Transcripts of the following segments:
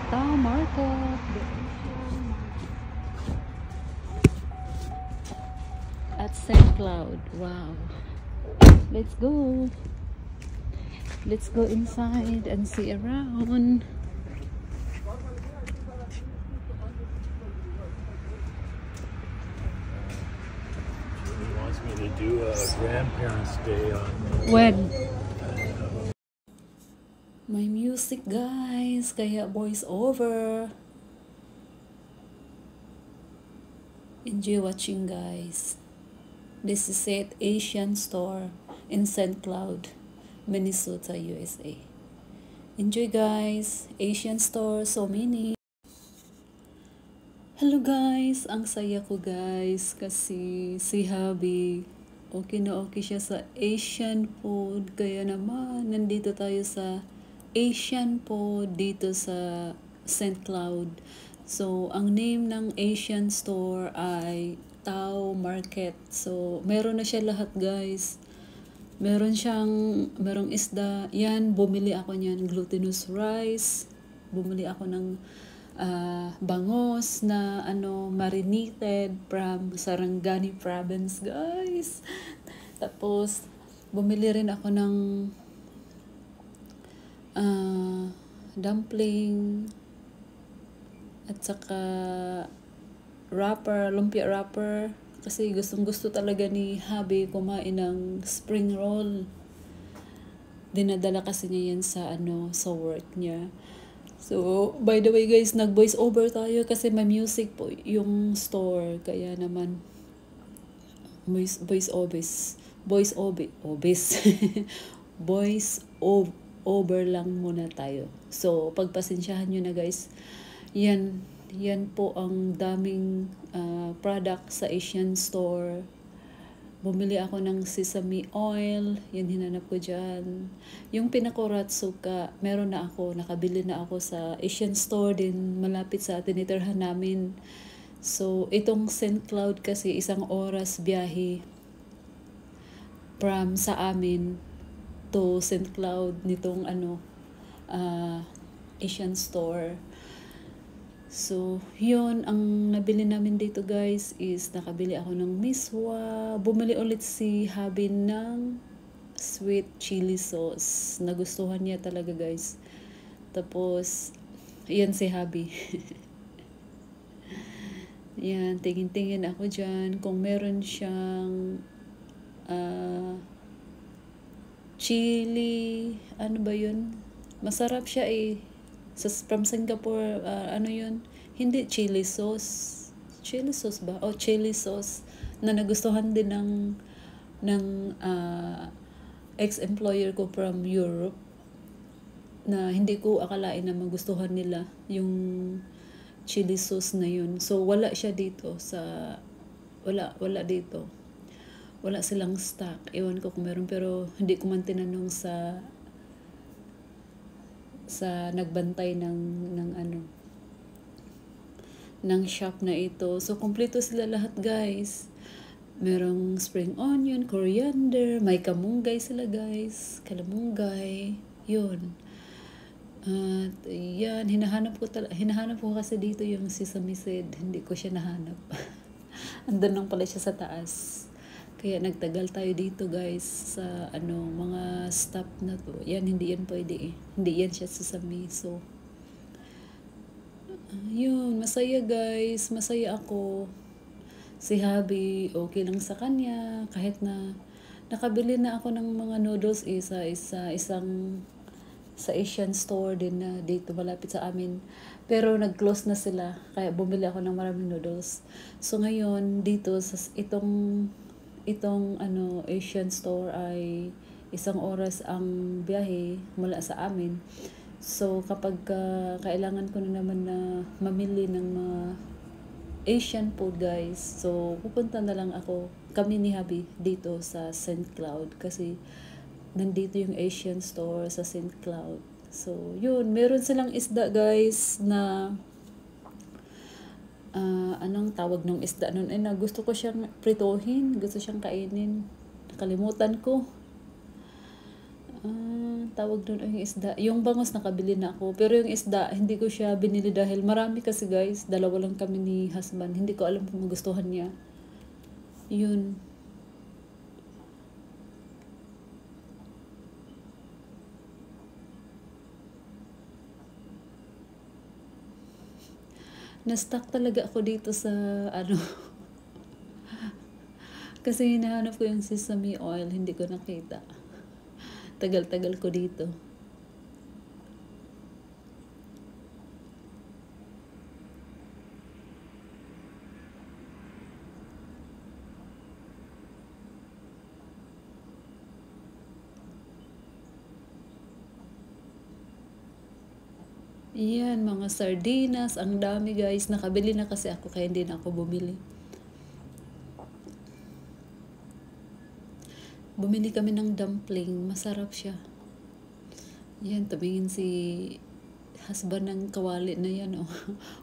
Tao Market. At St. Cloud. Wow. Let's go. Let's go inside and see around. He wants me to do a grandparents' day on When? My music, guys. Kaya voice over. Enjoy watching, guys. This is it, Asian store in St. Cloud, Minnesota, USA. Enjoy, guys. Asian store, so many. Hello, guys. Ang saya ko, guys, kasi si Habi okay na okay siya sa Asian food. Kaya naman, nandito tayo sa Asian food dito sa St. Cloud. So, ang name ng Asian store ay Tao Market. So, meron na siya lahat, guys. Merong isda. Yan, bumili ako niyan, glutinous rice. Bumili ako ng bangos na marinated from Sarangani province, guys. Tapos bumili rin ako ng dumpling at saka lumpia wrapper, kasi gustong-gusto talaga ni Habi kumain ng spring roll. Dinadala kasi niya yan sa work niya. So, by the way, guys, nag-voice over tayo kasi may music po yung store. Kaya naman, voice over lang muna tayo. So, pagpasensyahan nyo na, guys. Yan po ang daming product sa Asian store. Bumili ako ng sesame oil, yan hinanap ko dyan. Yung pinakuratsuka, meron na ako, nakabili na ako sa Asian store din, malapit sa tinitirhan namin. So, itong St. Cloud kasi 1 oras biyahe from sa amin to St. Cloud nitong Asian store. So, yun, ang nabili namin dito, guys, is nakabili ako ng miswa. Bumili ulit si Habi ng sweet chili sauce. Nagustuhan niya talaga, guys. Tapos, yan si Habi. Yan, tingin-tingin ako dyan kung meron siyang chili, ano ba yun? Masarap siya eh. From Singapore, yun? Hindi chili sauce. Chili sauce ba? O chili sauce na nagustuhan din ng ex-employer ko from Europe, na hindi ko akalain na magustuhan nila yung chili sauce na yun. So, wala siya dito wala dito. Wala silang stock. Ewan ko kung meron, pero hindi ko man tinanong sa nagbantay ng shop na ito. So, kumpleto sila lahat, guys. Merong spring onion, coriander, may kamunggay sila, guys. Kalamunggay. Yun. At yan, hinahanap ko kasi dito yung sesame seed. Hindi ko siya nahanap. Andun lang pala siya sa taas. Kaya nagtagal tayo dito, guys, sa mga stop na to. Yan, hindi yan pwede eh. Hindi yan siya sesame. So, yun, masaya, guys. Masaya ako. Si Habi, okay lang sa kanya. Kahit na nakabili na ako ng mga noodles sa Asian store din na dito malapit sa amin. Pero nag-close na sila. Kaya bumili ako ng maraming noodles. So, ngayon, dito sa itong Asian store ay 1 oras ang biyahe mula sa amin. So, kapag kailangan ko na naman na mamili ng mga Asian food, guys, so pupunta na lang kami ni Habi dito sa St. Cloud kasi nandito yung Asian store sa St. Cloud. So, yun, meron silang isda, guys, na anong tawag ng isda nun? Gusto ko siyang pritohin. Gusto siyang kainin. Nakalimutan ko. Tawag doon yung isda. Yung bangus nakabili na ako. Pero yung isda, hindi ko siya binili dahil marami kasi guys. Dalawa lang kami ni husband. Hindi ko alam kung magustuhan niya. Yun. Na-stuck talaga ako dito sa ano. Kasi hinahanap ko yung sesame oil. Hindi ko nakita. Tagal-tagal ko dito. Yan, mga sardinas. Ang dami guys. Nakabili na kasi ako kaya hindi na ako bumili. Bumili kami ng dumpling. Masarap siya. Yan, tumingin si husband ng kawali na yan. Oh.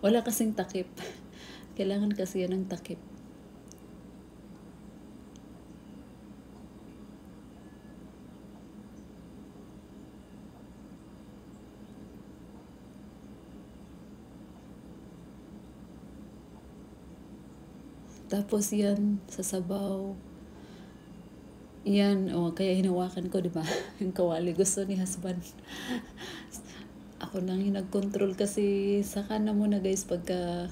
Wala kasing takip. Kailangan kasi yan ng takip. Tapos yan, sa sabaw. Yan, oh, kaya hinawakan ko, di ba? Yung kawali gusto ni husband. Ako lang yung nag-control kasi saka na muna guys pagka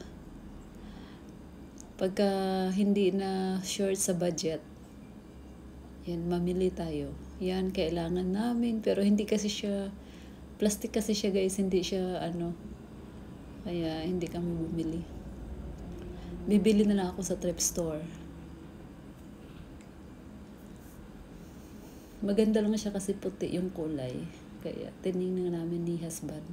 hindi na short sa budget. Yan, mamili tayo. Yan, kailangan namin. Pero hindi kasi siya, plastic kasi siya guys, hindi siya ano. Kaya hindi kami bumili. Bibili na lang ako sa thrift store. Maganda lang siya kasi puti yung kulay. Kaya tinignan namin ni husband.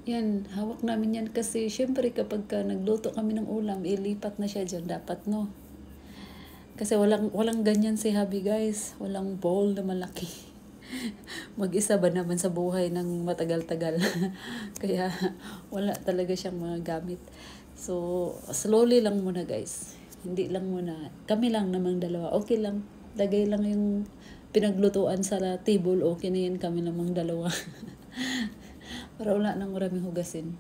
Yan, hawak namin yan kasi syempre kapag nagluto kami ng ulam, ilipat na siya dyan. Dapat no. Kasi walang ganyan si hubby guys. Walang bowl na malaki. Mag-isa ba naman sa buhay ng matagal-tagal. Kaya wala talaga siyang mga gamit. So, slowly lang muna guys. Hindi lang muna. Kami lang namang dalawa. Okay lang. Lagay lang yung pinaglutuan sa table. Okay na yan kami namang dalawa. Para wala nang maraming hugasin.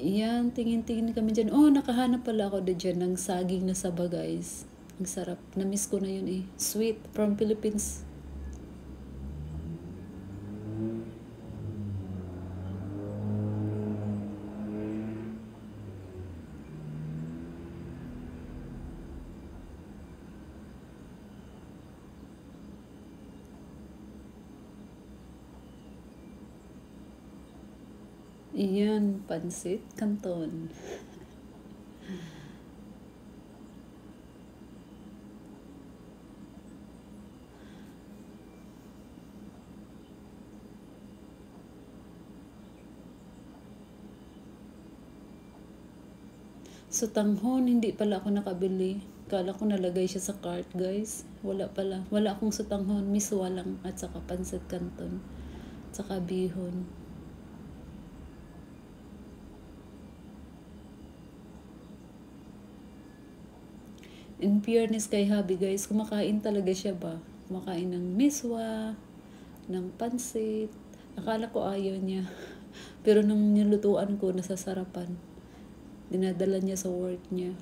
Yan, tingin-tingin kami dyan. Oh, nakahanap pala ako dyan ng saging na saba guys. Ang sarap. Na-miss ko na yun eh. Sweet from Philippines. Iyan, pansit canton. So, tanghon, hindi pala ako nakabili. Kala ko nalagay siya sa cart, guys. Wala pala. Wala akong sutanghon. Miswa lang at saka pansit canton. At saka bihon. In fairness kay hubby, guys, kumakain talaga siya ba? Kumakain ng miswa, ng pansit. Akala ko ayaw niya. Pero nung nilutuan ko, nasasarapan. Dinadala niya sa work niya.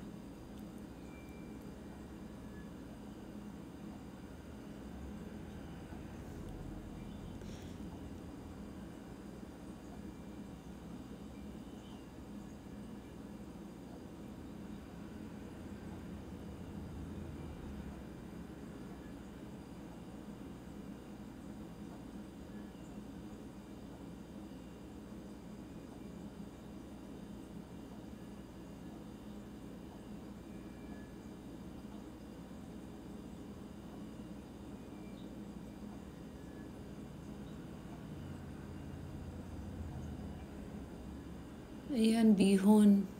Ayan, bihon.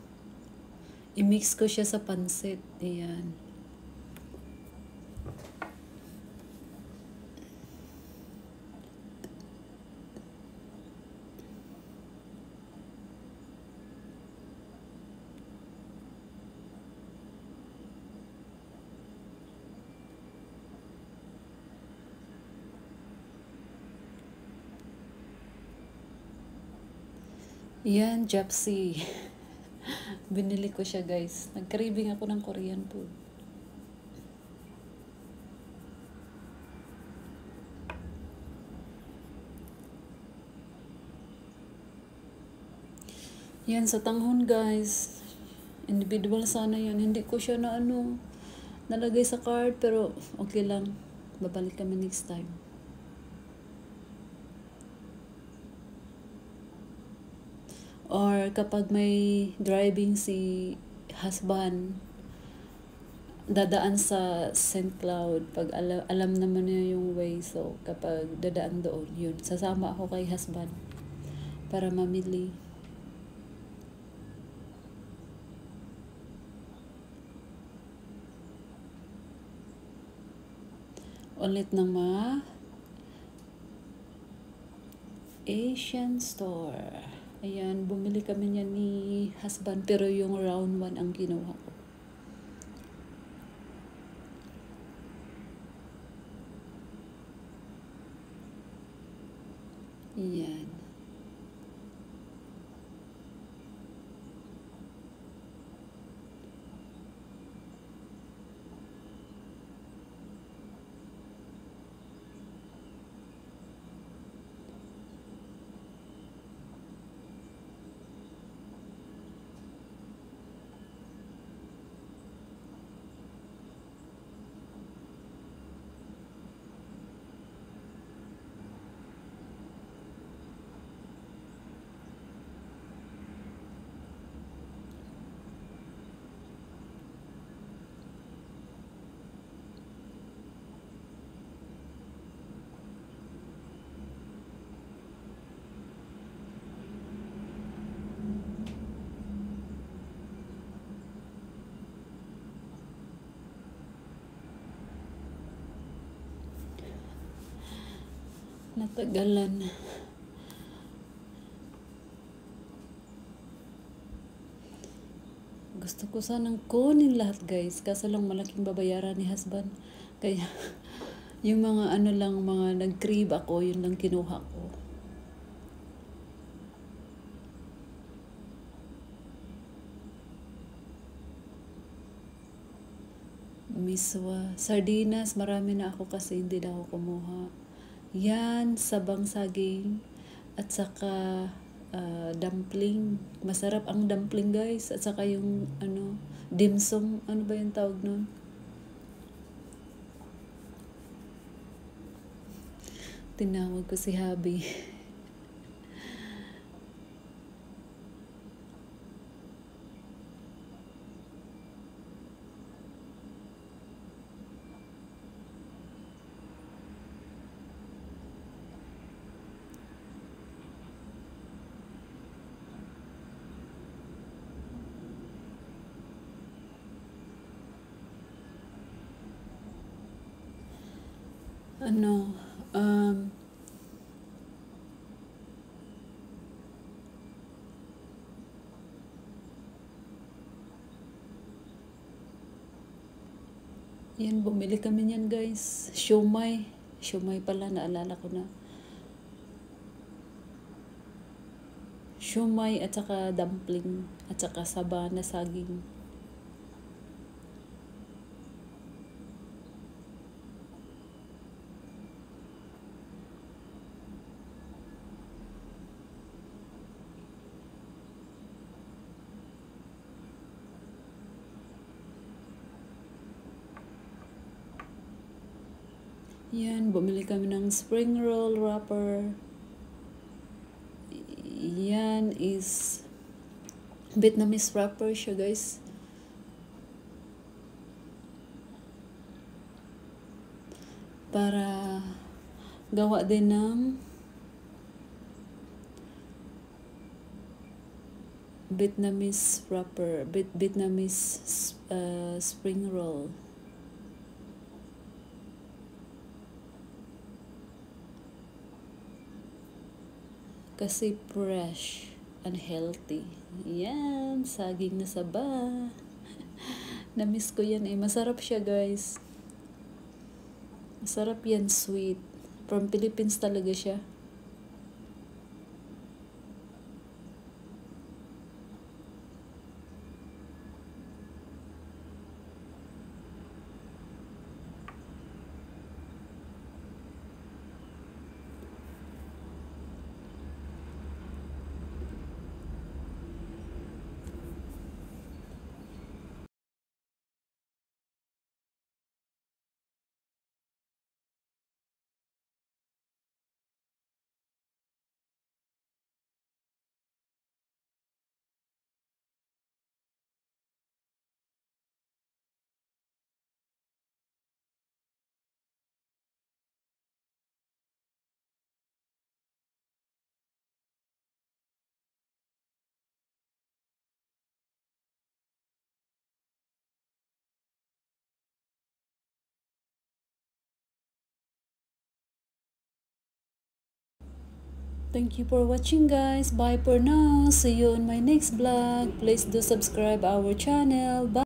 I-mix ko siya sa pansit. Ayan. Yan, Japsi. Binili ko siya, guys. Nag-craving ako ng Korean food. Yan, sa tanghon, guys. Individual sana yan. Hindi ko siya na nalagay sa card, pero okay lang. Babalik kami next time. Or kapag may driving si husband, dadaan sa St. Cloud, pag alam naman niya yung way, so kapag dadaan doon, yun, sasama ako kay husband para mamili. Ulit ng mga Asian store. Ayan, bumili kami niya ni husband, pero yung round 1 ang kinuha ko. Ayan. Natagalan. Gusto ko sanang kunin lahat, guys. Kaso lang malaking babayaran ni husband. Kaya, yung mga mga nag-crave ako, yun lang kinuha ko. Miswa. Sardinas, marami na ako kasi hindi na ako kumuha. Yan, sabang saging. At saka dumpling. Masarap ang dumpling, guys. At saka yung dim sum. Ano ba yung tawag nun? Tinawag ko si Habi. Yan, bumili kami niyan, guys. Siomai. Siomai pala, naalala ko na. Siomai at saka dumpling at saka saba na saging. Yan, bumili kami ng spring roll wrapper. Yan is Vietnamese wrapper siya, guys. Para gawa din ng Vietnamese wrapper, Vietnamese spring roll. Kasi fresh and healthy. Yan, saging na saba. Na-miss ko yan eh. Masarap siya, guys. Masarap yan, sweet. From Philippines talaga siya. Thank you for watching, guys. Bye for now. See you on my next vlog. Please do subscribe our channel. Bye.